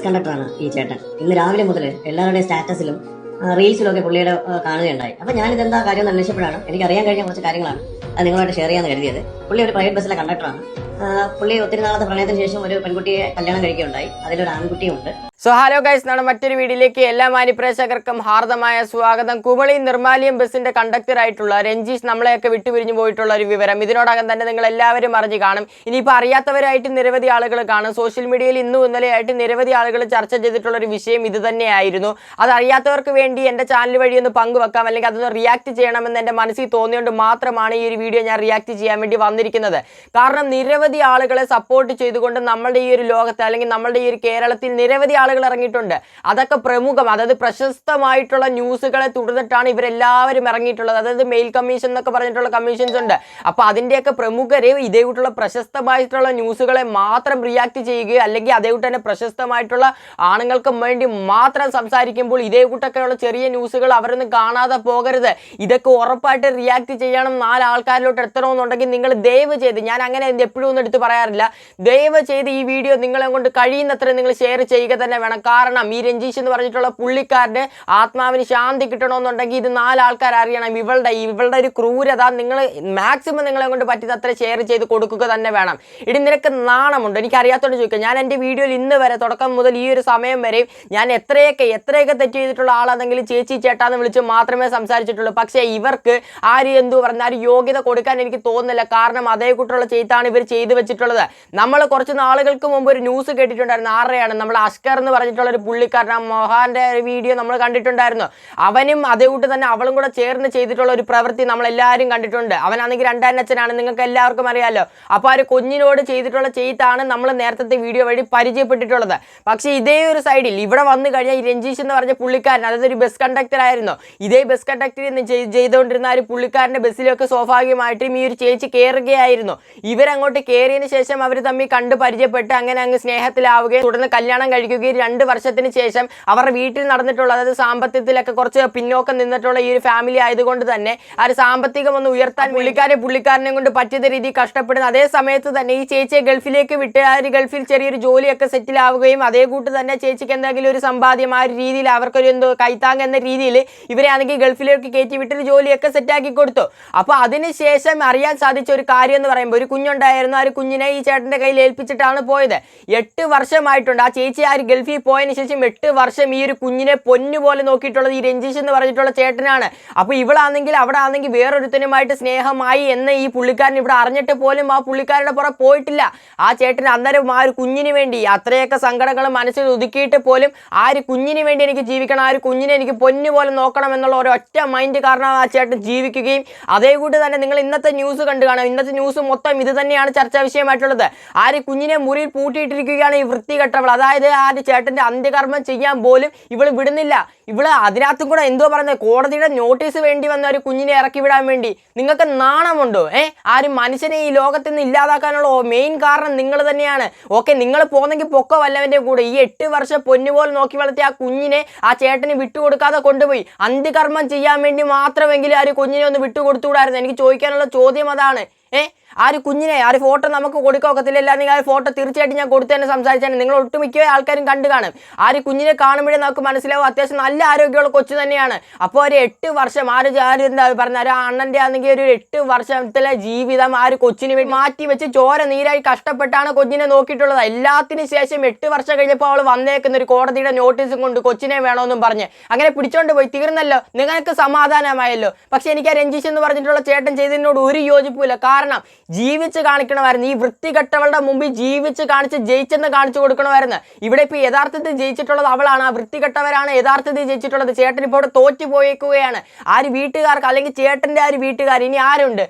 കണ്ടക്ടറാണ് ഈ ചേട്ടൻ. ഇന്ന് രാവിലെ മുതൽ എല്ലാവരുടെയും സ്റ്റാറ്റസിലും റീൽസിലൊക്കെ പുള്ളിയുടെ കാണുകയുണ്ടായി. അപ്പൊ ഞാനിതെന്താ കാര്യം എന്ന് അന്വേഷിച്ചപ്പോഴാണ് എനിക്ക് അറിയാൻ കഴിഞ്ഞ കുറച്ച് കാര്യങ്ങളാണ് അത് നിങ്ങളുമായിട്ട് ഷെയർ ചെയ്യാന്ന് കരുതിയത്. പുള്ളി ഒരു പ്രൈവറ്റ് ബസ്സിലെ കണ്ടക്ടറാണ്. പുള്ളി ഒത്തിരി നാളത്തെ പ്രണയത്തിന് ശേഷം ഒരു പെൺകുട്ടിയെ കല്യാണം കഴിക്കുകയുണ്ടായി. അതിലൊരു ആൺകുട്ടിയുണ്ട്. സോ ഹലോ ഗൈസ്, നമ്മുടെ മറ്റൊരു വീഡിയോയിലേക്ക് എല്ലാ മാന്യപ്രേക്ഷകർക്കും ഹാർദമായ സ്വാഗതം. കുമളി നിർമാല്യം ബസിന്റെ കണ്ടക്ടർ ആയിട്ടുള്ള രഞ്ജീഷ് നമ്മളെയൊക്കെ വിട്ടുപിരിഞ്ഞു പോയിട്ടുള്ള ഒരു വിവരം ഇതിനോടകം തന്നെ നിങ്ങൾ എല്ലാവരും അറിഞ്ഞു കാണും. ഇനിയിപ്പോൾ അറിയാത്തവരായിട്ട് നിരവധി ആളുകൾ കാണും. സോഷ്യൽ മീഡിയയിൽ ഇന്നും ഇന്നലെയായിട്ട് നിരവധി ആളുകൾ ചർച്ച ചെയ്തിട്ടുള്ള ഒരു വിഷയം ഇത് തന്നെയായിരുന്നു. അതറിയാത്തവർക്ക് വേണ്ടി എൻ്റെ ചാനൽ വഴി ഒന്ന് പങ്കുവെക്കാം, അല്ലെങ്കിൽ അതൊന്ന് റിയാക്ട് ചെയ്യണമെന്ന് എൻ്റെ മനസ്സിൽ തോന്നിയുകൊണ്ട് മാത്രമാണ് ഈ ഒരു വീഡിയോ ഞാൻ റിയാക്ട് ചെയ്യാൻ വേണ്ടി വന്നിരിക്കുന്നത്. കാരണം നിരവധി ആളുകളെ സപ്പോർട്ട് ചെയ്തുകൊണ്ട് നമ്മളുടെ ഈ ഒരു ലോകത്ത്, അല്ലെങ്കിൽ നമ്മളുടെ ഈ ഒരു കേരളത്തിൽ നിരവധി ആളുകൾ ഇറങ്ങിയിട്ടുണ്ട്. അതൊക്കെ പ്രമുഖം, അതായത് പ്രശസ്തമായിട്ടുള്ള ന്യൂസുകളെ തുടർന്നിട്ടാണ് ഇവരെല്ലാവരും ഇറങ്ങിയിട്ടുള്ളത്. അതായത് മെയിൽ കമ്മീഷൻ എന്നൊക്കെ പറഞ്ഞിട്ടുള്ള കമ്മീഷൻസ് ഉണ്ട്. അപ്പോൾ അതിൻ്റെയൊക്കെ പ്രമുഖര് ഇതേകൂട്ടുള്ള പ്രശസ്തമായിട്ടുള്ള ന്യൂസുകളെ മാത്രം റിയാക്ട് ചെയ്യുകയോ, അല്ലെങ്കിൽ അതേകൂട്ട് തന്നെ പ്രശസ്തമായിട്ടുള്ള ആണുങ്ങൾക്ക് വേണ്ടി മാത്രം സംസാരിക്കുമ്പോൾ ഇതേകൂട്ടൊക്കെയുള്ള ചെറിയ ന്യൂസുകൾ അവരൊന്നും കാണാതെ പോകരുത്. ഇതൊക്കെ ഉറപ്പായിട്ട് റിയാക്ട് ചെയ്യണം, 4 ആൾക്കാരിലോട്ട് എത്തണമെന്നുണ്ടെങ്കിൽ നിങ്ങൾ ദയവ് ചെയ്ത്, ഞാൻ അങ്ങനെ എപ്പോഴും ഒന്നും എടുത്ത് പറയാറില്ല, ദയവ് ചെയ്ത് ഈ വീഡിയോ നിങ്ങളെ കൊണ്ട് കഴിയുന്നത്ര നിങ്ങൾ ഷെയർ ചെയ്യുക തന്നെ വേണം. കാരണം ഈ രഞ്ജീഷ് എന്ന് പറഞ്ഞിട്ടുള്ള പുള്ളിക്കാരൻ്റെ ആത്മാവിന് ശാന്തി കിട്ടണമെന്നുണ്ടെങ്കിൽ ഇത് 4 ആൾക്കാർ അറിയണം. ഇവളുടെ ഒരു ക്രൂരത നിങ്ങൾ മാക്സിമം നിങ്ങളെ കൊണ്ട് പറ്റുന്നത്ര ഷെയർ ചെയ്ത് കൊടുക്കുക തന്നെ വേണം. ഇനി നിനക്ക് നാണമുണ്ട്? എനിക്ക് അറിയാത്തോണ്ട് ചോദിക്കാം. ഞാൻ എൻ്റെ വീഡിയോയിൽ ഇന്ന് വരെ, തുടക്കം മുതൽ ഈ ഒരു സമയം വരെയും ഞാൻ എത്രയൊക്കെ തെറ്റ് ചെയ്തിട്ടുള്ള ആളാണെങ്കിലും ചേച്ചി ചേട്ടാന്ന് വിളിച്ച് മാത്രമേ സംസാരിച്ചിട്ടുള്ളൂ. പക്ഷേ ഇവർക്ക് ആര് എന്തു പറഞ്ഞാൽ യോഗ്യത കൊടുക്കാൻ എനിക്ക് തോന്നുന്നില്ല. കാരണം അതേ കൂട്ടുള്ള ചെയ്താണ് ഇവർ ചെയ്തു വെച്ചിട്ടുള്ളത്. നമ്മൾ കുറച്ച് നാളുകൾക്ക് മുമ്പ് ഒരു ന്യൂസ് കേട്ടിട്ടുണ്ടായിരുന്നു. ആരുടെയാണ്? നമ്മൾ അഷ്കർ എന്ന് പറഞ്ഞിട്ടുള്ള ഒരു പുള്ളിക്കാരൻ, മോഹാന്റെ വീഡിയോ നമ്മൾ കണ്ടിട്ടുണ്ടായിരുന്നു. അവനും അതേകൂട്ട് തന്നെ അവളും കൂടെ ചേർന്ന് ചെയ്തിട്ടുള്ള ഒരു പ്രവൃത്തി നമ്മളെല്ലാവരും കണ്ടിട്ടുണ്ട്. അവനാണെങ്കിൽ 2 അച്ഛനാണ്, നിങ്ങൾക്ക് എല്ലാവർക്കും അറിയാമല്ലോ. അപ്പോൾ ആ ഒരു കുഞ്ഞിനോട് ചെയ്തിട്ടുള്ള ചെയ്താണ് നമ്മൾ നേരത്തെ വീഡിയോ വഴി പരിചയപ്പെട്ടിട്ടുള്ളത്. പക്ഷേ ഇതേ ഒരു സൈഡിൽ ഇവിടെ വന്നു കഴിഞ്ഞാൽ ഈ രഞ്ജീഷ് എന്ന് പറഞ്ഞ പുള്ളിക്കാരൻ, അതായത് ഒരു ബസ് കണ്ടക്ടർ ആയിരുന്നു. ഇതേ ബസ് കണ്ടക്ടർ ചെയ്തുകൊണ്ടിരുന്ന ഒരു പുള്ളിക്കാരൻ്റെ ബസ്സിലൊക്കെ സ്വാഭാവികമായിട്ടും ഈ ഒരു ചേച്ചി കയറുകയായിരുന്നു. ഇവരങ്ങോട്ട് കയറിയതിന് ശേഷം അവർ തമ്മിൽ കണ്ട് പരിചയപ്പെട്ട് അങ്ങനെ അങ്ങ് സ്നേഹത്തിലാവുകയും തുടർന്ന് കല്യാണം കഴിക്കുകയും 2 വർഷത്തിന് ശേഷം അവരുടെ വീട്ടിൽ നടന്നിട്ടുള്ള, അതായത് സാമ്പത്തികത്തിലൊക്കെ കുറച്ച് പിന്നോക്കം നിന്നിട്ടുള്ള ഈ ഒരു ഫാമിലി ആയതുകൊണ്ട് തന്നെ ആ ഒരു സാമ്പത്തികം ഒന്ന് ഉയർത്താൻ പുള്ളിക്കാരനെ കൊണ്ട് പറ്റിയ രീതി കഷ്ടപ്പെടുന്ന അതേ സമയത്ത് തന്നെ ഈ ചേച്ചിയെ ഗൾഫിലേക്ക് വിട്ട് ആ ഒരു ഗൾഫിൽ ചെറിയൊരു ജോലിയൊക്കെ സെറ്റിൽ ആവുകയും അതേ കൂട്ട് തന്നെ ചേച്ചിക്ക് എന്തെങ്കിലും ഒരു സമ്പാദ്യം ആ ഒരു രീതിയിൽ അവർക്കൊരു എന്തോ കൈത്താങ് എന്ന രീതിയിൽ ഇവരെ ആണെങ്കിൽ ഗൾഫിലേക്ക് കയറ്റി വിട്ടൊരു ജോലിയൊക്കെ സെറ്റാക്കി കൊടുത്തു. അപ്പോൾ അതിനുശേഷം അറിയാൻ സാധിച്ച ഒരു കാര്യം എന്ന് പറയുമ്പോൾ ഒരു കുഞ്ഞുണ്ടായിരുന്നു. ആ ഒരു കുഞ്ഞിനെ ഈ ചേട്ടൻ്റെ കയ്യിൽ ഏൽപ്പിച്ചിട്ടാണ് പോയത്. 8 വർഷമായിട്ടുണ്ട് ആ ചേച്ചി ആ ഒരു ഗൾഫിൽ പോയതിന് ശേഷം 8 വർഷം ഈ ഒരു കുഞ്ഞിനെ പൊന്നുപോലെ നോക്കിയിട്ടുള്ളത് ഈ രഞ്ജീഷ് എന്ന് പറഞ്ഞിട്ടുള്ള ചേട്ടനാണ്. അപ്പോൾ ഇവളാണെങ്കിൽ അവിടെ ആണെങ്കിൽ വേറൊരുത്തനുമായിട്ട് സ്നേഹമായി എന്ന് ഈ പുള്ളിക്കാരൻ ഇവിടെ അറിഞ്ഞിട്ട് പോലും ആ പുള്ളിക്കാരുടെ പുറം പോയിട്ടില്ല. ആ ചേട്ടൻ അന്നേരം ആ ഒരു കുഞ്ഞിന് വേണ്ടി അത്രയൊക്കെ സങ്കടങ്ങളും മനസ്സിൽ ഒതുക്കിയിട്ട് പോലും ആ ഒരു കുഞ്ഞിന് വേണ്ടി എനിക്ക് ജീവിക്കണം, ആ ഒരു കുഞ്ഞിനെ എനിക്ക് പൊന്നുപോലെ നോക്കണം എന്നുള്ള ഒരൊറ്റ മൈൻഡ് കാരണം ആ ചേട്ടൻ ജീവിക്കുകയും അതേ കൂട്ട് തന്നെ നിങ്ങൾ ഇന്നത്തെ ന്യൂസ് കണ്ടു കാണും. ഇന്നത്തെ ന്യൂസ് മൊത്തം ഇത് തന്നെയാണ് ചർച്ചാ വിഷയമായിട്ടുള്ളത്. ആ ഒരു കുഞ്ഞിനെ മുറിയിൽ പൂട്ടിയിട്ടിരിക്കുകയാണ് ഈ വൃത്തികെട്ടവൾ. അതായത് ആ ഒരു ചേട്ടൻ്റെ അന്ത്യകർമ്മം ചെയ്യാൻ പോലും ഇവള് വിടുന്നില്ല. ഇവള് അതിനകത്തും കൂടെ എന്തോ പറയുന്നത്, കോടതിയുടെ നോട്ടീസ് വേണ്ടി വന്ന ഒരു കുഞ്ഞിനെ ഇറക്കി വിടാൻ വേണ്ടി. നിങ്ങൾക്ക് നാണമുണ്ടോ? ആ ഒരു മനുഷ്യനെ ഈ ലോകത്ത് നിന്ന് ഇല്ലാതാക്കാനുള്ള മെയിൻ കാരണം നിങ്ങൾ തന്നെയാണ്. ഓക്കെ, നിങ്ങൾ പോന്നെങ്കിൽ പൊക്ക വല്ലവൻ്റെ കൂടെ. ഈ 8 വർഷം പൊന്നുപോലെ നോക്കി വളർത്തിയ ആ കുഞ്ഞിനെ ആ ചേട്ടന് വിട്ടുകൊടുക്കാതെ കൊണ്ടുപോയി അന്ത്യകർമ്മം ചെയ്യാൻ വേണ്ടി മാത്രമെങ്കിലും ആ ഒരു കുഞ്ഞിനെ ഒന്ന് വിട്ടുകൊടുത്തുകൂടായിരുന്നു. എനിക്ക് ചോദിക്കാനുള്ള ചോദ്യം അതാണ്. ആ ഒരു കുഞ്ഞിനെ ആ ഒരു ഫോട്ടോ നമുക്ക് കൊടുക്കൊക്കത്തില്ല. അല്ലെങ്കിൽ ആ ഒരു ഫോട്ടോ തീർച്ചയായിട്ടും ഞാൻ കൊടുത്തു തന്നെ സംസാരിച്ചാണ്. നിങ്ങൾ ഒട്ടുമിക്ക ആൾക്കാരും കണ്ടു കാണും. ആ ഒരു കുഞ്ഞിനെ കാണുമ്പോഴേ നമുക്ക് മനസ്സിലാവും അത്യാവശ്യം നല്ല ആരോഗ്യമുള്ള കൊച്ചു തന്നെയാണ്. അപ്പോൾ ഒരു 8 വർഷം എന്താ പറഞ്ഞ ഒരു അണ്ണൻ്റെ ആണെങ്കിൽ ഒരു 8 വർഷത്തിലെ ജീവിതം ആ ഒരു കൊച്ചിന് വേണ്ടി മാറ്റി വെച്ച് ചോര നീരായി കഷ്ടപ്പെട്ടാണ് കൊച്ചിനെ നോക്കിയിട്ടുള്ളത്. എല്ലാത്തിനും ശേഷം 8 വർഷം കഴിഞ്ഞപ്പോൾ അവൾ വന്നേക്കുന്ന ഒരു കോടതിയുടെ നോട്ടീസും കൊണ്ട് കൊച്ചിനെ വേണമെന്നും പറഞ്ഞ് അങ്ങനെ പിടിച്ചോണ്ട് പോയി. തീർന്നല്ലോ, നിങ്ങൾക്ക് സമാധാനമായല്ലോ. പക്ഷെ എനിക്ക് ആ രഞ്ജീഷ് എന്ന് പറഞ്ഞിട്ടുള്ള ചേട്ടൻ ചെയ്തതിനോട് ഒരു യോജിപ്പില്ല. കാരണം ജീവിച്ച് കാണിക്കണമായിരുന്നു. ഈ വൃത്തികെട്ടവളുടെ മുമ്പിൽ ജീവിച്ച് കാണിച്ച് ജയിച്ചെന്ന് കാണിച്ചു കൊടുക്കണമായിരുന്നു. ഇവിടെ ഇപ്പോൾ യഥാർത്ഥത്തിൽ ജയിച്ചിട്ടുള്ളത് അവളാണ്. ആ വൃത്തികെട്ടവരാണ് യഥാർത്ഥത്തിൽ ജയിച്ചിട്ടുള്ളത്. ചേട്ടൻ ഇപ്പോൾ ഇവിടെ തോറ്റു പോയേക്കുകയാണ്. ആ ഒരു വീട്ടുകാർക്ക്, അല്ലെങ്കിൽ ചേട്ടൻ്റെ ആ ഒരു വീട്ടുകാർ ഇനി ആരുണ്ട്?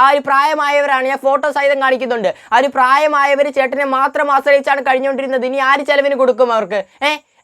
ആ ഒരു പ്രായമായവരാണ്. ഞാൻ ഫോട്ടോ സഹിതം കാണിക്കുന്നുണ്ട്. ആ ഒരു പ്രായമായവർ ചേട്ടനെ മാത്രം ആശ്രയിച്ചാണ് കഴിഞ്ഞുകൊണ്ടിരുന്നത്. ഇനി ആര് ചെലവിന് കൊടുക്കും അവർക്ക്?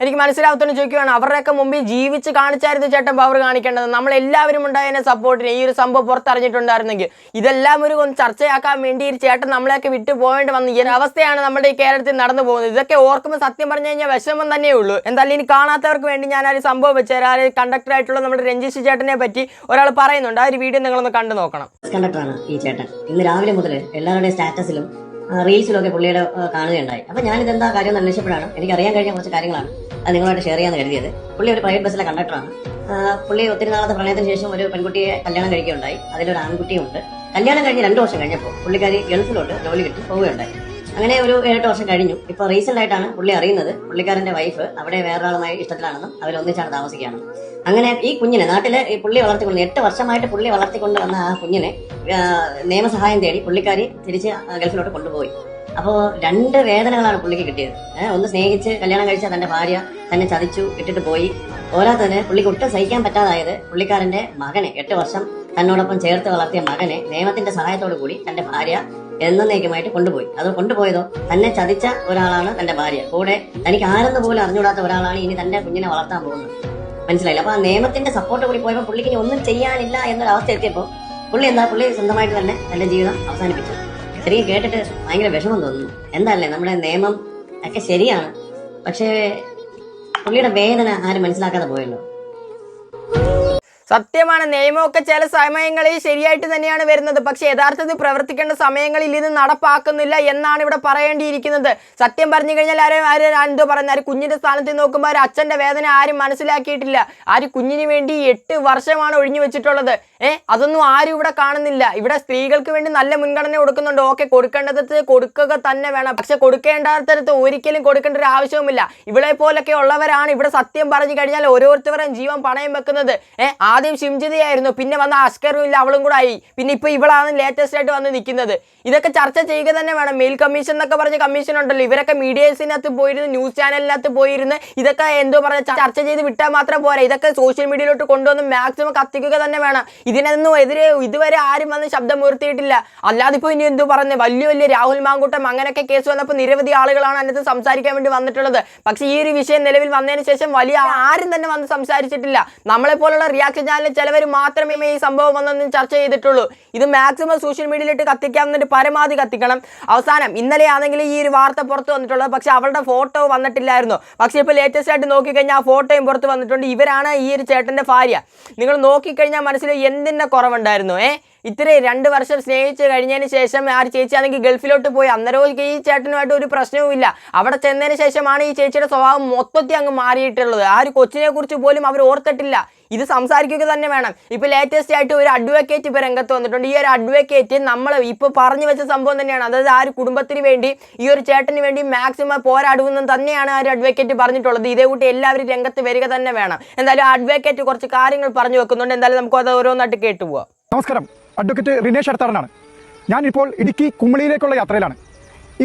എനിക്ക് മനസ്സിലാവത്തോണ്ട് ചോദിക്കുകയാണ്. അവരുടെയൊക്കെ മുമ്പിൽ ജീവിച്ച് കാണിച്ചായിരുന്നു ചേട്ടൻ പവർ കാണിക്കേണ്ടത്. നമ്മളെല്ലാവരും ഉണ്ടായതിനെ സപ്പോർട്ടിന് ഈ ഒരു സംഭവം പുറത്തറിഞ്ഞിട്ടുണ്ടായിരുന്നെങ്കിൽ ഇതെല്ലാം ഒരു ചർച്ചയാക്കാൻ വേണ്ടി ഈ ചേട്ടൻ നമ്മളെയൊക്കെ വിട്ടു പോകേണ്ടി വന്ന ഈ ഒരു അവസ്ഥയാണ് നമ്മുടെ ഈ കേരളത്തിൽ നടന്നു പോകുന്നത്. ഇതൊക്കെ ഓർക്കുമ്പോൾ സത്യം പറഞ്ഞു കഴിഞ്ഞാൽ വിഷമം തന്നെ ഉള്ളൂ. എന്തായാലും ഇനി കാണാത്തവർക്ക് വേണ്ടി ഞാൻ ആ ഒരു സംഭവം വെച്ചാൽ ആ ഒരു കണ്ടക്ടറായിട്ടുള്ള നമ്മുടെ രഞ്ജീഷ് ചേട്ടനെ പറ്റി ഒരാൾ പറയുന്നുണ്ട്. ആ ഒരു വീഡിയോ നിങ്ങളൊന്ന് കണ്ടു നോക്കണം. കണ്ടക്ടറാണ് ഈ ചേട്ടൻ. ഇന്ന് രാവിലെ മുതൽ എല്ലാവരുടെയും സ്റ്റാറ്റസിലും റീൽസിലൊക്കെ പുള്ളിയുടെ കാണുകയുണ്ടായി. അപ്പോൾ ഞാനിതെന്താ കാര്യം എന്ന് അന്വേഷിച്ചപ്പോഴാണ് എനിക്ക് അറിയാൻ കഴിഞ്ഞ കുറച്ച് കാര്യങ്ങളാണ് അത് നിങ്ങളായിട്ട് ഷെയർ ചെയ്യാമെന്ന് കരുതിയത്. പുള്ളി ഒരു പ്രൈവറ്റ് ബസ്സിലെ കണ്ടക്ടറാണ്. പുള്ളി ഒത്തിരി നാളത്തെ പ്രണയത്തിന് ശേഷം ഒരു പെൺകുട്ടിയെ കല്യാണം കഴിക്കുകയുണ്ടായി. അതിലൊരു ആൺകുട്ടിയും ഉണ്ട്. കല്യാണം കഴിഞ്ഞ് 2 വർഷം കഴിഞ്ഞപ്പോൾ പുള്ളിക്കാരി ഗൾഫിലോട്ട് ജോലി കിട്ടി പോവുകയുണ്ടായി. അങ്ങനെ ഒരു 7-8 വർഷം കഴിഞ്ഞു. ഇപ്പോൾ റീസെന്റ് ആയിട്ടാണ് പുള്ളി അറിയുന്നത് പുള്ളിക്കാരന്റെ വൈഫ് അവിടെ വേറൊരാളുമായി ഇഷ്ടത്തിലാണെന്നും അവരൊന്നിച്ചാണ് താമസിക്കുകയാണെന്നും. അങ്ങനെ ഈ കുഞ്ഞിനെ നാട്ടിലെ ഈ പുള്ളി വളർത്തിക്കൊണ്ട് 8 വർഷമായിട്ട് പുള്ളി വളർത്തിക്കൊണ്ട് വന്ന ആ കുഞ്ഞിനെ നിയമസഹായം തേടി പുള്ളിക്കാരി തിരിച്ച് ഗൾഫിലോട്ട് കൊണ്ടുപോയി. അപ്പോൾ 2 വേദനകളാണ് പുള്ളിക്ക് കിട്ടിയത്. ഒന്ന് സ്നേഹിച്ച് കല്യാണം കഴിച്ച തന്റെ ഭാര്യ തന്നെ ചതിച്ചു ഇട്ടിട്ട് പോയി. പോരാത്തതിന് പുള്ളിക്ക് ഒട്ടും സഹിക്കാൻ പറ്റാതായത് പുള്ളിക്കാരന്റെ മകനെ 8 വർഷം തന്നോടൊപ്പം ചേർത്ത് വളർത്തിയ മകനെ നിയമത്തിന്റെ സഹായത്തോടു കൂടി തന്റെ ഭാര്യ എന്നേക്കുമായിട്ട് കൊണ്ടുപോയി. അത് കൊണ്ടുപോയതോ തന്നെ ചതിച്ച ഒരാളാണ് തന്റെ ഭാര്യ. കൂടെ തനിക്ക് ആരെന്ന് പോലും അറിഞ്ഞുകൂടാത്ത ഒരാളാണ് ഇനി തന്റെ കുഞ്ഞിനെ വളർത്താൻ പോകുന്നത്. മനസ്സിലായില്ല. അപ്പൊ ആ നിയമത്തിന്റെ സപ്പോർട്ട് കൂടി പോയപ്പോൾ പുള്ളിക്ക് ഇനി ഒന്നും ചെയ്യാനില്ല എന്നൊരവസ്ഥ എത്തിയപ്പോൾ പുള്ളി സ്വന്തമായിട്ട് തന്നെ തന്റെ ജീവിതം അവസാനിപ്പിച്ചു. ശരിക്കും കേട്ടിട്ട് ഭയങ്കര വിഷമം തോന്നുന്നു. എന്താല്ലേ നമ്മുടെ നിയമം ഒക്കെ ശരിയാണ്, പക്ഷേ പുള്ളിയുടെ വേദന ആരും മനസ്സിലാക്കാതെ പോയല്ലോ. സത്യമാണ്, നിയമമൊക്കെ ചില സമയങ്ങളിൽ ശരിയായിട്ട് തന്നെയാണ് വരുന്നത്. പക്ഷെ യഥാർത്ഥത്തിൽ പ്രവർത്തിക്കേണ്ട സമയങ്ങളിൽ ഇത് നടപ്പാക്കുന്നില്ല എന്നാണ് ഇവിടെ പറയേണ്ടിയിരിക്കുന്നത്. സത്യം പറഞ്ഞു കഴിഞ്ഞാൽ എന്തോ പറയുന്നത്, ആര് കുഞ്ഞിന്റെ സ്ഥാനത്ത് നോക്കുമ്പോൾ ഒരു അച്ഛന്റെ വേദന ആരും മനസ്സിലാക്കിയിട്ടില്ല. കുഞ്ഞിന് വേണ്ടി 8 വർഷമാണ് ഒഴിഞ്ഞു വെച്ചിട്ടുള്ളത്. അതൊന്നും ആരും ഇവിടെ കാണുന്നില്ല. ഇവിടെ സ്ത്രീകൾക്ക് വേണ്ടി നല്ല മുൻഗണന കൊടുക്കുന്നുണ്ട്. ഓക്കെ, കൊടുക്കേണ്ടത് കൊടുക്കുക തന്നെ വേണം. പക്ഷെ കൊടുക്കേണ്ടടുത്ത് ഒരിക്കലും കൊടുക്കേണ്ട ഒരു ആവശ്യവുമില്ല. ഇവളെ പോലൊക്കെ ഉള്ളവരാണ് ഇവിടെ സത്യം പറഞ്ഞു കഴിഞ്ഞാൽ ഓരോരുത്തരും ജീവൻ പണയം വെക്കുന്നത്. ആദ്യം ഷിംജിതയായിരുന്നു, പിന്നെ വന്ന അസ്കറും ഇല്ല, അവളും കൂടെ ആയി. പിന്നെ ഇപ്പൊ ഇവളാണ് ലേറ്റസ്റ്റ് ആയിട്ട് വന്ന് നിൽക്കുന്നത്. ഇതൊക്കെ ചർച്ച ചെയ്യുക തന്നെ വേണം. മെയിൽ കമ്മീഷൻ എന്നൊക്കെ പറഞ്ഞ കമ്മീഷൻ ഉണ്ടല്ലോ, ഇവരൊക്കെ മീഡിയസിനകത്ത് പോയിരുന്ന് ന്യൂസ് ചാനലിനകത്ത് പോയിരുന്ന് ഇതൊക്കെ എന്തോ പറഞ്ഞ ചർച്ച ചെയ്ത് വിട്ടാൽ മാത്രം പോരാ. ഇതൊക്കെ സോഷ്യൽ മീഡിയയിലോട്ട് കൊണ്ടുവന്ന് മാക്സിമം കത്തിക്കുക തന്നെ വേണം. ഇതിനൊന്നും എതിരെ ഇതുവരെ ആരും വന്ന് ശബ്ദം ഉയർത്തിയിട്ടില്ല. അല്ലാതെ ഇപ്പോൾ ഇനി എന്തോ പറഞ്ഞത് വലിയ രാഹുൽ മാങ്കൂട്ടം അങ്ങനെയൊക്കെ കേസ് വന്നപ്പോൾ നിരവധി ആളുകളാണ് അതിനകത്ത് സംസാരിക്കാൻ വേണ്ടി വന്നിട്ടുള്ളത്. പക്ഷേ ഈ ഒരു വിഷയം നിലവിൽ വന്നതിന് ശേഷം വലിയ ആരും തന്നെ വന്ന് സംസാരിച്ചിട്ടില്ല. നമ്മളെ പോലുള്ള റിയാക്ഷൻ ചാനലിൽ ചിലവർ മാത്രമേ ഈ സംഭവം വന്നൊന്നും ചർച്ച ചെയ്തിട്ടുള്ളൂ. ഇത് മാക്സിമം സോഷ്യൽ മീഡിയയിലിട്ട് കത്തിക്കാവുന്നതിന് പരമാവധി കത്തിക്കണം. അവസാനം ഇന്നലെ ആണെങ്കിൽ ഈ ഒരു വാർത്ത പുറത്ത് വന്നിട്ടുള്ളത്. പക്ഷെ അവളുടെ ഫോട്ടോ വന്നിട്ടില്ലായിരുന്നു. പക്ഷേ ഇപ്പോൾ ലേറ്റസ്റ്റ് ആയിട്ട് നോക്കിക്കഴിഞ്ഞാൽ ആ ഫോട്ടോയും പുറത്ത് വന്നിട്ടുണ്ട്. ഇവരാണ് ഈ ഒരു ചേട്ടൻ്റെ ഭാര്യ. നിങ്ങൾ നോക്കിക്കഴിഞ്ഞാൽ മനസ്സിലായി എന്തിൻ്റെ കുറവുണ്ടായിരുന്നു. ഇത്രയും 2 വർഷം സ്നേഹിച്ച് കഴിഞ്ഞതിന് ശേഷം ചേച്ചിയാണെങ്കിൽ ഗൾഫിലോട്ട് പോയി. അന്നേരം ഈ ചേട്ടനുമായിട്ട് ഒരു പ്രശ്നവുമില്ല. അവിടെ ചെന്നതിന് ശേഷമാണ് ഈ ചേച്ചിയുടെ സ്വഭാവം മൊത്തത്തിൽ അങ്ങ് മാറിയിട്ടുള്ളത്. ആ ഒരു കൊച്ചിനെ കുറിച്ച് പോലും അവർ ഓർത്തിട്ടില്ല. ഇത് സംസാരിക്കുക തന്നെ വേണം. ഇപ്പോൾ ലേറ്റസ്റ്റ് ആയിട്ട് ഒരു അഡ്വക്കേറ്റ് ഇപ്പോൾ രംഗത്ത് വന്നിട്ടുണ്ട്. ഈ ഒരു അഡ്വക്കേറ്റ് നമ്മൾ ഇപ്പോൾ പറഞ്ഞു വെച്ച സംഭവം തന്നെയാണ്. അതായത് ആ ഒരു കുടുംബത്തിന് വേണ്ടി, ഈ ഒരു ചേട്ടന് വേണ്ടി മാക്സിമം പോരാടുമെന്നും തന്നെയാണ് ആ ഒരു അഡ്വക്കേറ്റ് പറഞ്ഞിട്ടുള്ളത്. ഇതേ കൂട്ടി എല്ലാവരും രംഗത്ത് വരിക തന്നെ വേണം. എന്തായാലും അഡ്വക്കേറ്റ് കുറച്ച് കാര്യങ്ങൾ പറഞ്ഞു വെക്കുന്നുണ്ട്. എന്തായാലും നമുക്ക് അത് ഓരോന്നായിട്ട് കേട്ടുപോവാം. നമസ്കാരം, അഡ്വക്കേറ്റ് റിനേഷ് അടുത്താറാണ്. ഞാനിപ്പോൾ ഇടുക്കി കുമളിയിലേക്കുള്ള യാത്രയിലാണ്.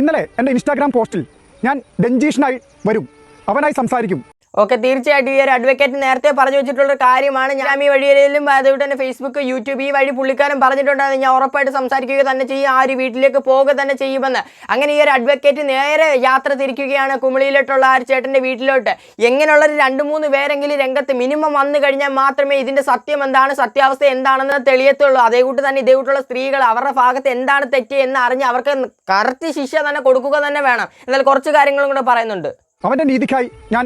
ഇന്നലെ എൻ്റെ ഇൻസ്റ്റാഗ്രാം പോസ്റ്റിൽ ഞാൻ രഞ്ജീഷിനായി വരും, അവനായി സംസാരിക്കും. ഓക്കെ, തീർച്ചയായിട്ടും ഈ ഒരു അഡ്വക്കേറ്റ് നേരത്തെ പറഞ്ഞു വെച്ചിട്ടുള്ള കാര്യമാണ്. ഞാൻ ഈ വഴിയിലും അതുകൊണ്ട് തന്നെ ഫേസ്ബുക്ക്, യൂട്യൂബ് ഈ വഴി പുള്ളിക്കാരൻ പറഞ്ഞിട്ടുണ്ടായിരുന്നു ഞാൻ ഉറപ്പായിട്ട് സംസാരിക്കുക തന്നെ ചെയ്യും, ആ ഒരു വീട്ടിലേക്ക് പോവുക തന്നെ ചെയ്യുമെന്ന്. അങ്ങനെ ഈ ഒരു അഡ്വക്കേറ്റ് നേരെ യാത്ര തിരിക്കുകയാണ് കുമളിയിലോട്ടുള്ള ആ ഒരു ചേട്ടൻ്റെ വീട്ടിലോട്ട്. എങ്ങനെയുള്ളൊരു 2-3 പേരെങ്കിലും രംഗത്ത് മിനിമം വന്നു കഴിഞ്ഞാൽ മാത്രമേ ഇതിൻ്റെ സത്യം എന്താണ്, സത്യാവസ്ഥ എന്താണെന്ന് തെളിയത്തുള്ളൂ. അതേകൂട്ട് തന്നെ ഇതേകൂട്ടുള്ള സ്ത്രീകൾ അവരുടെ ഭാഗത്ത് എന്താണ് തെറ്റ് എന്ന് അറിഞ്ഞ് അവർക്ക് കറക്റ്റ് ശിക്ഷ തന്നെ കൊടുക്കുക തന്നെ വേണം. എന്നാൽ കുറച്ച് കാര്യങ്ങളും കൂടെ പറയുന്നുണ്ട്. അവൻ്റെ നീതിക്കായി ഞാൻ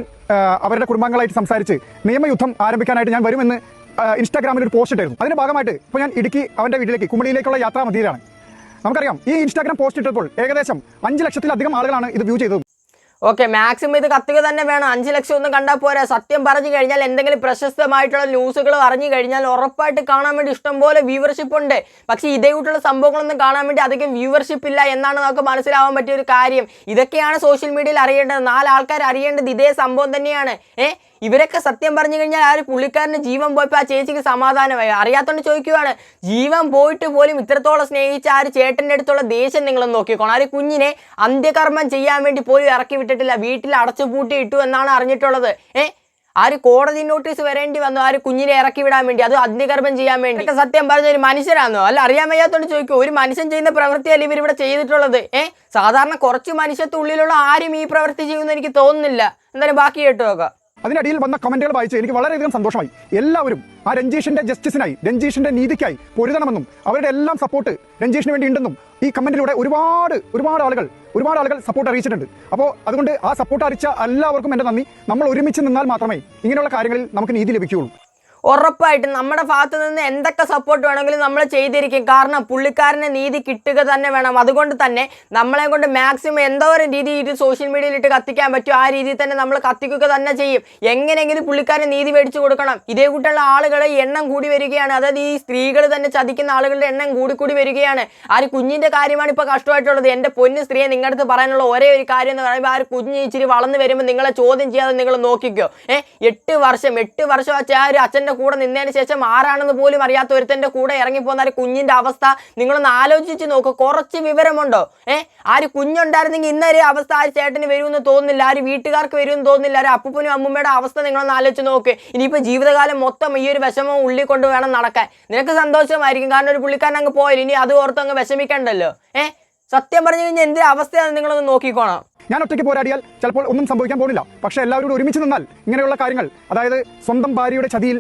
അവരുടെ കുടുംബാംഗങ്ങളായിട്ട് സംസാരിച്ച് നിയമയുദ്ധം ആരംഭിക്കാനായിട്ട് ഞാൻ വരുമെന്ന് ഇൻസ്റ്റാഗ്രാമിൽ ഒരു പോസ്റ്റ് ഇട്ടായിരുന്നു. അതിൻ്റെ ഭാഗമായിട്ട് ഇപ്പോൾ ഞാൻ ഇടുക്കി അവൻ്റെ വീട്ടിലേക്ക് കുമളിയിലേക്കുള്ള യാത്രാമധ്യയിലാണ്. നമുക്കറിയാം, ഈ ഇൻസ്റ്റാഗ്രാം പോസ്റ്റ് ഇട്ടപ്പോൾ ഏകദേശം 5 ലക്ഷത്തിലധികം ആളുകളാണ് ഇത് വ്യൂ ചെയ്തത്. ഓക്കെ, മാക്സിമം ഇത് കത്തുക തന്നെ വേണം. 5 ലക്ഷം ഒന്നും കണ്ടാൽ പോരാ. സത്യം പറഞ്ഞു കഴിഞ്ഞാൽ എന്തെങ്കിലും പ്രശസ്തമായിട്ടുള്ള ന്യൂസുകൾ അറിഞ്ഞു കഴിഞ്ഞാൽ ഉറപ്പായിട്ട് കാണാൻ വേണ്ടി ഇഷ്ടംപോലെ വ്യൂവർഷിപ്പ് ഉണ്ട്. പക്ഷേ ഇതേകൂട്ടുള്ള സംഭവങ്ങളൊന്നും കാണാൻ വേണ്ടി അധികം വ്യൂവർഷിപ്പ് ഇല്ല എന്നാണ് നമുക്ക് മനസ്സിലാവാൻ പറ്റിയ ഒരു കാര്യം. ഇതൊക്കെയാണ് സോഷ്യൽ മീഡിയയിൽ അറിയേണ്ടത്. 4 ആൾക്കാർ അറിയേണ്ടത് ഇതേ സംഭവം തന്നെയാണ്. ഇവരൊക്കെ സത്യം പറഞ്ഞു കഴിഞ്ഞാൽ ആ ഒരു പുള്ളിക്കാരൻ്റെ ജീവൻ പോയപ്പോൾ ആ ചേച്ചിക്ക് സമാധാനമായി. അറിയാത്തോണ്ട് ചോദിക്കുകയാണ്, ജീവൻ പോയിട്ട് പോലും ഇത്രത്തോളം സ്നേഹിച്ച ആ ഒരു ചേട്ടൻ്റെ അടുത്തുള്ള ദേഷ്യം നിങ്ങളൊന്ന് നോക്കിക്കോണം. ആ ഒരു കുഞ്ഞിനെ അന്ത്യകർമ്മം ചെയ്യാൻ വേണ്ടി പോലും ഇറക്കി വിട്ടിട്ടില്ല, വീട്ടിൽ അടച്ചുപൂട്ടി ഇട്ടു എന്നാണ് അറിഞ്ഞിട്ടുള്ളത്. ആ ഒരു കോടതി നോട്ടീസ് വരേണ്ടി വന്നു ആ ഒരു കുഞ്ഞിനെ ഇറക്കി വിടാൻ വേണ്ടി, അത് അന്ത്യകർമ്മം ചെയ്യാൻ വേണ്ടി. സത്യം പറഞ്ഞ ഒരു മനുഷ്യരാണോ? അല്ല, അറിയാൻ വയ്യാത്തോണ്ട് ചോദിക്കും. ഒരു മനുഷ്യൻ ചെയ്യുന്ന പ്രവൃത്തിയല്ല ഇവരിവിടെ ചെയ്തിട്ടുള്ളത്. സാധാരണ കുറച്ച് മനുഷ്യത്തുള്ളിലുള്ള ആരും ഈ പ്രവൃത്തി ചെയ്യുമെന്ന് എനിക്ക് തോന്നുന്നില്ല. എന്തായാലും ബാക്കി കേട്ടു നോക്കാം. അതിനിടയിൽ വന്ന കമന്റുകൾ വായിച്ച് എനിക്ക് വളരെയധികം സന്തോഷമായി. എല്ലാവരും ആ രഞ്ജീഷിന്റെ ജസ്റ്റിസിനായി, രഞ്ജീഷിന്റെ നീതിക്കായി പൊരുതണമെന്നും അവരുടെ എല്ലാം സപ്പോർട്ട് രഞ്ജീഷിന് വേണ്ടി ഉണ്ടെന്നും ഈ കമന്റിലൂടെ ഒരുപാട് ആളുകൾ സപ്പോർട്ട് അറിയിച്ചിട്ടുണ്ട്. അപ്പോൾ അതുകൊണ്ട് ആ സപ്പോർട്ട് അറിയിച്ച എല്ലാവർക്കും എൻ്റെ നന്ദി. നമ്മൾ ഒരുമിച്ച് നിന്നാൽ മാത്രമേ ഇങ്ങനെയുള്ള കാര്യങ്ങളിൽ നമുക്ക് നീതി ലഭിക്കുകയുള്ളൂ. ഉറപ്പായിട്ടും നമ്മുടെ ഭാഗത്ത് നിന്ന് എന്തൊക്കെ സപ്പോർട്ട് വേണമെങ്കിലും നമ്മൾ ചെയ്തിരിക്കും. കാരണം പുള്ളിക്കാരന് നീതി കിട്ടുക തന്നെ വേണം. അതുകൊണ്ട് തന്നെ നമ്മളെ കൊണ്ട് മാക്സിമം എന്തോരം രീതിയിൽ സോഷ്യൽ മീഡിയയിലിട്ട് കത്തിക്കാൻ പറ്റും ആ രീതിയിൽ തന്നെ നമ്മൾ കത്തിക്കുക തന്നെ ചെയ്യും. എങ്ങനെയെങ്കിലും പുള്ളിക്കാരന് നീതി മേടിച്ചു കൊടുക്കണം. ഇതേ കൂട്ടുള്ള ആളുകളെ എണ്ണം കൂടി വരികയാണ്. അതായത് ഈ സ്ത്രീകൾ തന്നെ ചതിക്കുന്ന ആളുകളുടെ എണ്ണം കൂടി വരികയാണ്. ആ ഒരു കുഞ്ഞിൻ്റെ കാര്യമാണ് ഇപ്പോൾ കഷ്ടമായിട്ടുള്ളത്. എൻ്റെ പൊന്നു സ്ത്രീയെ നിങ്ങളുടെ അടുത്ത് പറയാനുള്ള ഒരേ ഒരു കാര്യം എന്ന് പറയുമ്പോൾ ആ ഒരു കുഞ്ഞ് ഇച്ചിരി വളർന്നു വരുമ്പോൾ നിങ്ങളെ ചോദ്യം ചെയ്യാതെ നിങ്ങൾ നോക്കിക്കോ. 8 വർഷം ആ ഒരു അച്ഛൻ്റെ കൂടെ നിന്നതിന് ശേഷം ആരാണെന്ന് പോലും അറിയാത്ത ഒരുത്തൻ്റെ കൂടെ ഇറങ്ങിപ്പോകുന്ന ഒരു കുഞ്ഞിൻ്റെ അവസ്ഥ നിങ്ങളൊന്ന് ആലോചിച്ച് നോക്കുക. കുറച്ച് വിവരമുണ്ടോ? ആ ഒരു കുഞ്ഞുണ്ടായിരുന്നെങ്കിൽ ഇന്നൊരു അവസ്ഥ ആ ചേട്ടന് വരുമെന്ന് തോന്നുന്നില്ല, ആ ഒരു വീട്ടുകാർക്ക് വരുമെന്ന് തോന്നുന്നില്ല. ഒരു അപ്പൂപ്പനും അമ്മൂമ്മയുടെ അവസ്ഥ നിങ്ങളൊന്ന് ആലോചിച്ച് നോക്ക്. ഇനിയിപ്പോൾ ജീവിതകാലം മൊത്തം ഈ ഒരു വിഷമം ഉള്ളിൽ കൊണ്ട് വേണം നടക്കാൻ. നിനക്ക് സന്തോഷമായിരിക്കും, കാരണം ഒരു പുള്ളിക്കാരൻ അങ്ങ് പോയില്ല, ഇനി അത് ഓർത്ത് അങ്ങ് വിഷമിക്കണ്ടല്ലോ. സത്യം പറഞ്ഞു കഴിഞ്ഞാൽ എന്ത് അവസ്ഥയാണ് നിങ്ങളൊന്ന് നോക്കിക്കോണം. ഞാൻ ഒറ്റയ്ക്ക് പോരാടിയാൽ ചിലപ്പോൾ ഒന്നും സംഭവിക്കാൻ പോകുന്നില്ല. പക്ഷേ എല്ലാവരും ഒരുമിച്ച് നിന്നാൽ ഇങ്ങനെയുള്ള കാര്യങ്ങൾ, അതായത് സ്വന്തം ഭാര്യയുടെ ചതിയിൽ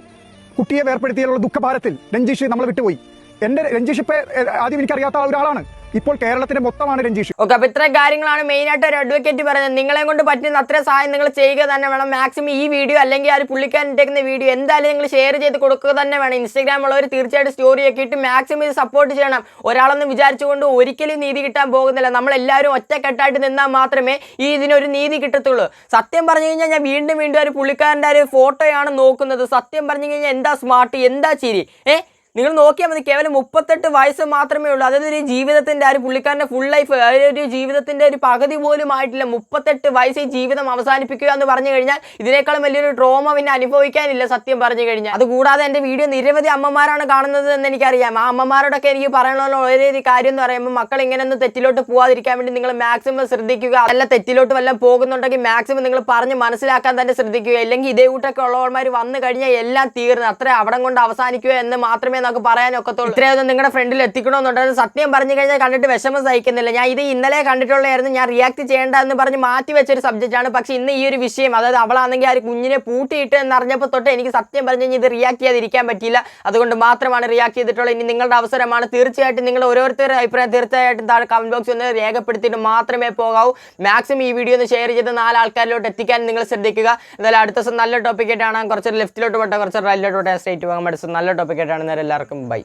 കുട്ടിയെ വേർപ്പെടുത്തിയുള്ള ദുഃഖഭാരത്തിൽ രഞ്ജീഷ് നമ്മളെ വിട്ടുപോയി. എൻ്റെ രഞ്ജീഷ് ഇപ്പോൾ ആദ്യം എനിക്കറിയാത്ത ഒരാളാണ്, ഇപ്പോൾ കേരളത്തിന്റെ മൊത്തമാണ് രഞ്ജീഷ്. ഓക്കെ, അപ്പോൾ ഇത്രയും കാര്യങ്ങളാണ് മെയിനായിട്ട് ഒരു അഡ്വക്കേറ്റ് പറയുന്നത്. നിങ്ങളെ കൊണ്ട് പറ്റുന്ന അത്ര സഹായം നിങ്ങൾ ചെയ്യുക തന്നെ വേണം. മാക്സിമം ഈ വീഡിയോ അല്ലെങ്കിൽ ആ ഒരു പുള്ളിക്കാരൻ ഇട്ടേക്കുന്ന വീഡിയോ എന്തായാലും നിങ്ങൾ ഷെയർ ചെയ്ത് കൊടുക്കുക തന്നെ വേണം. ഇൻസ്റ്റാഗ്രാം ഉള്ളവർ തീർച്ചയായിട്ടും സ്റ്റോറിയൊക്കെ ഇട്ട് മാക്സിമം ഇത് സപ്പോർട്ട് ചെയ്യണം. ഒരാളൊന്നും വിചാരിച്ചുകൊണ്ട് ഒരിക്കലും നീതി കിട്ടാൻ പോകുന്നില്ല. നമ്മളെല്ലാവരും ഒറ്റക്കെട്ടായിട്ട് നിന്നാൽ മാത്രമേ ഈ ഇതിനൊരു നീതി കിട്ടത്തുള്ളൂ. സത്യം പറഞ്ഞു കഴിഞ്ഞാൽ ഞാൻ വീണ്ടും ഒരു പുള്ളിക്കാരൻ്റെ ഒരു ഫോട്ടോയാണ് നോക്കുന്നത്. സത്യം പറഞ്ഞു കഴിഞ്ഞാൽ എന്താ സ്മാർട്ട്, എന്താ ചിരി. നിങ്ങൾ നോക്കിയാൽ മതി, കേവലം 38 വയസ്സ് മാത്രമേ ഉള്ളൂ. അതായത് ഒരു ജീവിതത്തിൻ്റെ ആ ഒരു പുള്ളിക്കാരൻ്റെ ഫുൾ ലൈഫ്, ഒരു ജീവിതത്തിൻ്റെ ഒരു പകുതി പോലും ആയിട്ടില്ല. 38 വയസ്സ് ഈ ജീവിതം അവസാനിപ്പിക്കുക എന്ന് പറഞ്ഞു കഴിഞ്ഞാൽ ഇതിനേക്കാളും വലിയൊരു ട്രോമ പിന്നെ അനുഭവിക്കാനില്ല സത്യം പറഞ്ഞു കഴിഞ്ഞാൽ. അതുകൂടാതെ എൻ്റെ വീഡിയോ നിരവധി അമ്മമാരാണ് കാണുന്നത് എന്ന് എനിക്കറിയാം. ആ അമ്മമാരോടൊക്കെ എനിക്ക് പറയാനുള്ള ഒരേ കാര്യം എന്ന് പറയുമ്പോൾ, മക്കൾ ഇങ്ങനെ ഒന്ന് തെറ്റിലോട്ട് പോകാതിരിക്കാൻ വേണ്ടി നിങ്ങൾ മാക്സിമം ശ്രദ്ധിക്കുക. അല്ല തെറ്റിലോട്ട് വല്ലതും പോകുന്നുണ്ടെങ്കിൽ മാക്സിമം നിങ്ങൾ പറഞ്ഞ് മനസ്സിലാക്കാൻ തന്നെ ശ്രദ്ധിക്കുക. ഇല്ലെങ്കിൽ ഇതേ കൂട്ടൊക്കെ ഉള്ളവന്മാർ വന്നു കഴിഞ്ഞാൽ എല്ലാം തീർന്ന് അത്ര അവിടം കൊണ്ട് അവസാനിക്കുക എന്ന് മാത്രമേ നമുക്ക് പറയാനൊക്കത്തുള്ളൂ. ഇത്രയൊന്നും നിങ്ങളുടെ ഫ്രണ്ടിൽ എത്തിക്കണമെന്നുണ്ടെങ്കിൽ സത്യം പറഞ്ഞു കഴിഞ്ഞാൽ കണ്ടിട്ട് വിഷമം സഹിക്കുന്നില്ല. ഞാൻ ഇത് ഇന്നലെ കണ്ടിട്ടുള്ളതായിരുന്നു, ഞാൻ റിയാക്ട് ചെയ്യേണ്ട എന്ന് പറഞ്ഞ് മാറ്റി വെച്ചൊരു സബ്ജക്റ്റാണ്. പക്ഷേ ഇന്ന് ഈ ഒരു വിഷയം, അതായത് അവളാണെങ്കിൽ ആ ഒരു കുഞ്ഞിനെ പൂട്ടിയിട്ട് എന്നറിഞ്ഞപ്പോൾ തൊട്ട് എനിക്ക് സത്യം പറഞ്ഞു കഴിഞ്ഞാൽ ഇത് റിയാക്ട് ചെയ്യാതിരിക്കാൻ പറ്റിയില്ല. അതുകൊണ്ട് മാത്രമാണ് റിയാക്ട് ചെയ്തിട്ടുള്ളത്. ഇനി നിങ്ങളുടെ അവസരമാണ്. തീർച്ചയായിട്ടും നിങ്ങൾ ഓരോരുത്തരുടെ അഭിപ്രായം തീർച്ചയായിട്ടും താഴെ കമന്റ് ബോക്സിൽ ഒന്ന് രേഖപ്പെടുത്തിയിട്ട് മാത്രമേ പോകാവൂ. മാക്സിമം ഈ വീഡിയോ ഒന്ന് ഷെയർ ചെയ്ത് 4 ആൾക്കാരിലോട്ട് എത്തിക്കാൻ നിങ്ങൾ ശ്രദ്ധിക്കുക. എന്തായാലും അടുത്ത ദിവസം നല്ല ടോപ്പിക്കായിട്ടാണ്. കുറച്ച് ലെഫ്റ്റിലോട്ട് പോട്ടെ, കുറച്ച് റൈറ്റിലോട്ട് പോട്ടെ, സ്ട്രേറ്റ് പോകാൻ പഠിച്ചത് നല്ല ടോപ്പിക്കായിട്ടാണ്. എല്ലാവർക്കും ബൈ.